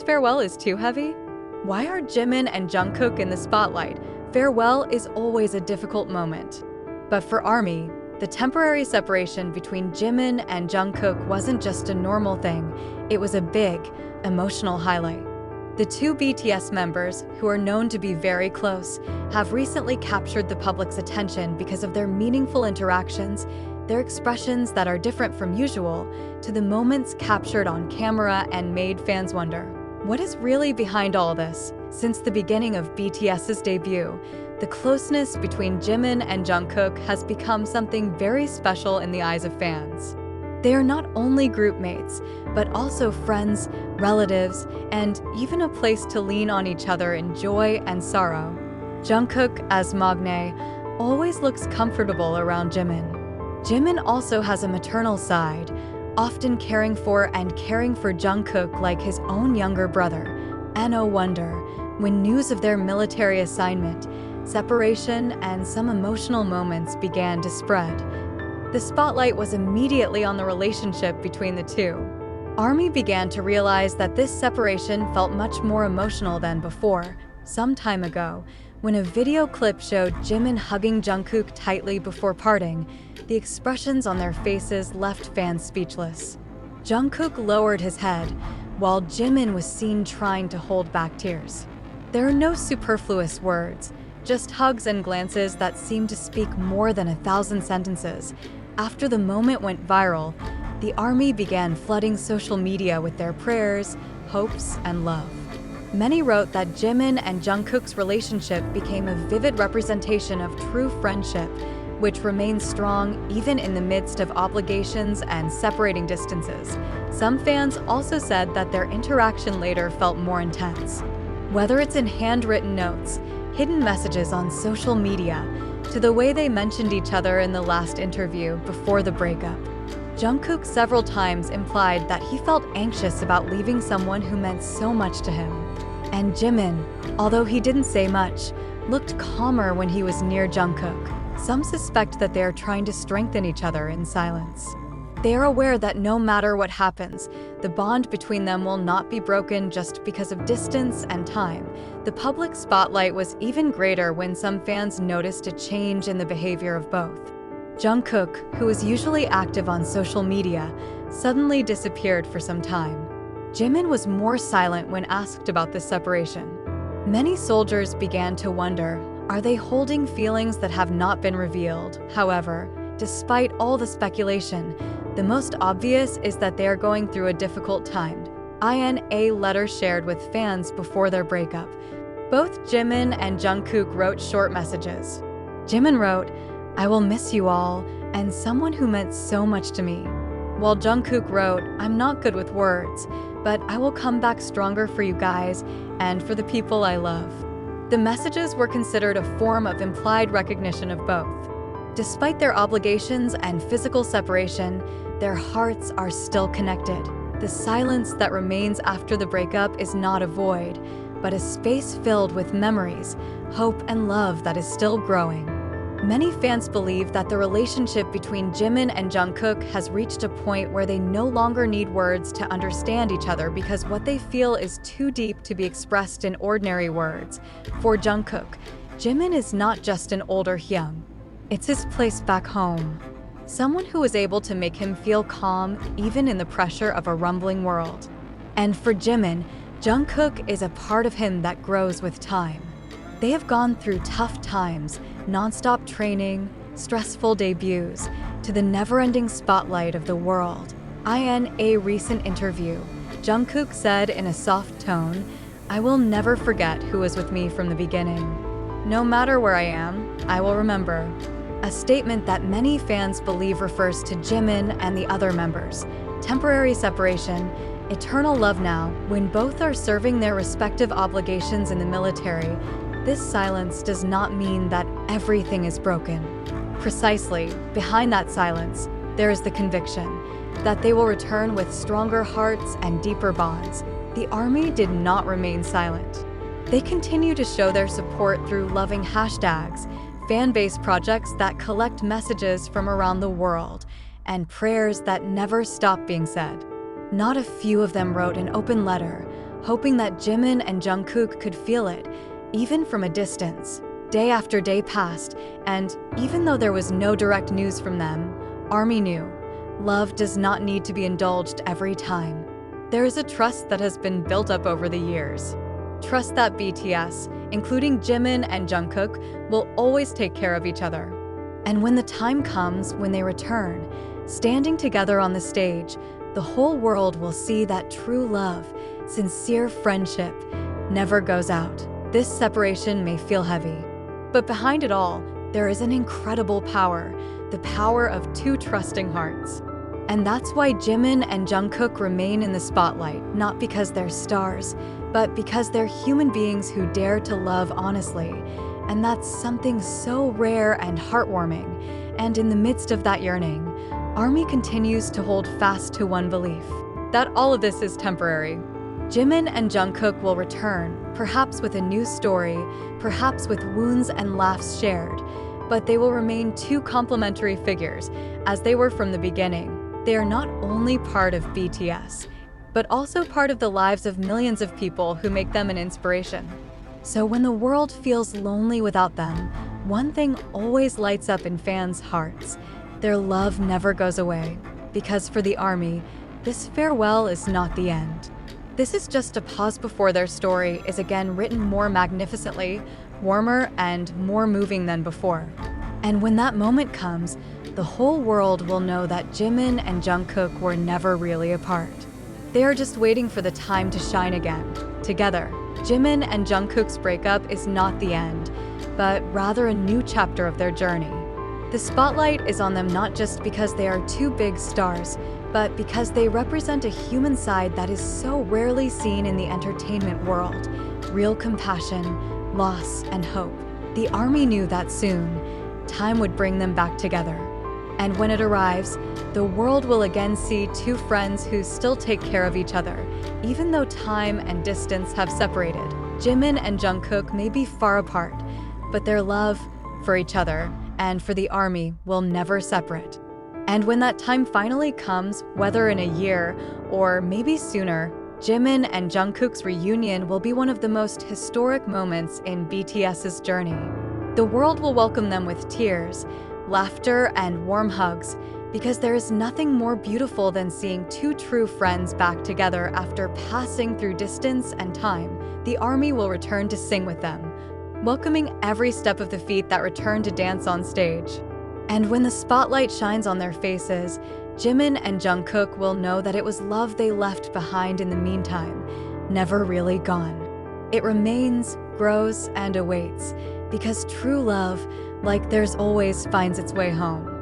farewell is too heavy? Why are Jimin and Jungkook in the spotlight? Farewell is always a difficult moment. But for ARMY, the temporary separation between Jimin and Jungkook wasn't just a normal thing, it was a big, emotional highlight. The two BTS members, who are known to be very close, have recently captured the public's attention because of their meaningful interactions, their expressions that are different from usual, to the moments captured on camera and made fans wonder, what is really behind all this? Since the beginning of BTS's debut, the closeness between Jimin and Jungkook has become something very special in the eyes of fans. They are not only group mates, but also friends, relatives, and even a place to lean on each other in joy and sorrow. Jungkook, as maknae, always looks comfortable around Jimin. Jimin also has a maternal side, often caring for Jungkook like his own younger brother. And no wonder, when news of their military assignment, separation, and some emotional moments began to spread, the spotlight was immediately on the relationship between the two. ARMY began to realize that this separation felt much more emotional than before. Some time ago, when a video clip showed Jimin hugging Jungkook tightly before parting, the expressions on their faces left fans speechless. Jungkook lowered his head, while Jimin was seen trying to hold back tears. There are no superfluous words, just hugs and glances that seem to speak more than 1,000 sentences. After the moment went viral, the ARMY began flooding social media with their prayers, hopes, and love. Many wrote that Jimin and Jungkook's relationship became a vivid representation of true friendship, which remains strong even in the midst of obligations and separating distances. Some fans also said that their interaction later felt more intense. Whether it's in handwritten notes, hidden messages on social media, to the way they mentioned each other in the last interview before the breakup, Jungkook several times implied that he felt anxious about leaving someone who meant so much to him. And Jimin, although he didn't say much, looked calmer when he was near Jungkook. Some suspect that they are trying to strengthen each other in silence. They are aware that no matter what happens, the bond between them will not be broken just because of distance and time. The public spotlight was even greater when some fans noticed a change in the behavior of both. Jungkook, who is usually active on social media, suddenly disappeared for some time. Jimin was more silent when asked about this separation. Many soldiers began to wonder, are they holding feelings that have not been revealed? However, despite all the speculation, the most obvious is that they are going through a difficult time. In a letter shared with fans before their breakup, both Jimin and Jungkook wrote short messages. Jimin wrote, "I will miss you all, and someone who meant so much to me." While Jungkook wrote, "I'm not good with words, but I will come back stronger for you guys and for the people I love." The messages were considered a form of implied recognition of both. Despite their obligations and physical separation, their hearts are still connected. The silence that remains after the breakup is not a void, but a space filled with memories, hope, and love that is still growing. Many fans believe that the relationship between Jimin and Jungkook has reached a point where they no longer need words to understand each other because what they feel is too deep to be expressed in ordinary words. For Jungkook, Jimin is not just an older Hyung. It's his place back home. Someone who is able to make him feel calm even in the pressure of a rumbling world. And for Jimin, Jungkook is a part of him that grows with time. They have gone through tough times, non-stop training, stressful debuts, to the never-ending spotlight of the world. In a recent interview, Jungkook said in a soft tone, "I will never forget who was with me from the beginning. No matter where I am, I will remember." A statement that many fans believe refers to Jimin and the other members. Temporary separation, eternal love now, when both are serving their respective obligations in the military. This silence does not mean that everything is broken. Precisely, behind that silence, there is the conviction that they will return with stronger hearts and deeper bonds. The ARMY did not remain silent. They continue to show their support through loving hashtags, fan-based projects that collect messages from around the world, and prayers that never stop being said. Not a few of them wrote an open letter, hoping that Jimin and Jungkook could feel it, even from a distance. Day after day passed, and even though there was no direct news from them, ARMY knew love does not need to be indulged every time. There is a trust that has been built up over the years. Trust that BTS, including Jimin and Jungkook, will always take care of each other. And when the time comes when they return, standing together on the stage, the whole world will see that true love, sincere friendship, never goes out. This separation may feel heavy, but behind it all, there is an incredible power, the power of two trusting hearts. And that's why Jimin and Jungkook remain in the spotlight, not because they're stars, but because they're human beings who dare to love honestly. And that's something so rare and heartwarming. And in the midst of that yearning, ARMY continues to hold fast to one belief, that all of this is temporary. Jimin and Jungkook will return, perhaps with a new story, perhaps with wounds and laughs shared, but they will remain two complementary figures, as they were from the beginning. They are not only part of BTS, but also part of the lives of millions of people who make them an inspiration. So when the world feels lonely without them, one thing always lights up in fans' hearts. Their love never goes away, because for the ARMY, this farewell is not the end. This is just a pause before their story is again written more magnificently, warmer, and more moving than before. And when that moment comes, the whole world will know that Jimin and Jungkook were never really apart. They are just waiting for the time to shine again, together. Jimin and Jungkook's breakup is not the end, but rather a new chapter of their journey. The spotlight is on them not just because they are two big stars, but because they represent a human side that is so rarely seen in the entertainment world: real compassion, loss, and hope. The ARMY knew that soon, time would bring them back together. And when it arrives, the world will again see two friends who still take care of each other, even though time and distance have separated. Jimin and Jungkook may be far apart, but their love for each other and for the ARMY will never separate. And when that time finally comes, whether in a year or maybe sooner, Jimin and Jungkook's reunion will be one of the most historic moments in BTS's journey. The world will welcome them with tears, laughter, and warm hugs, because there is nothing more beautiful than seeing two true friends back together after passing through distance and time. The ARMY will return to sing with them, welcoming every step of the feet that return to dance on stage. And when the spotlight shines on their faces, Jimin and Jungkook will know that it was love they left behind in the meantime, never really gone. It remains, grows, and awaits, because true love, like theirs always, finds its way home.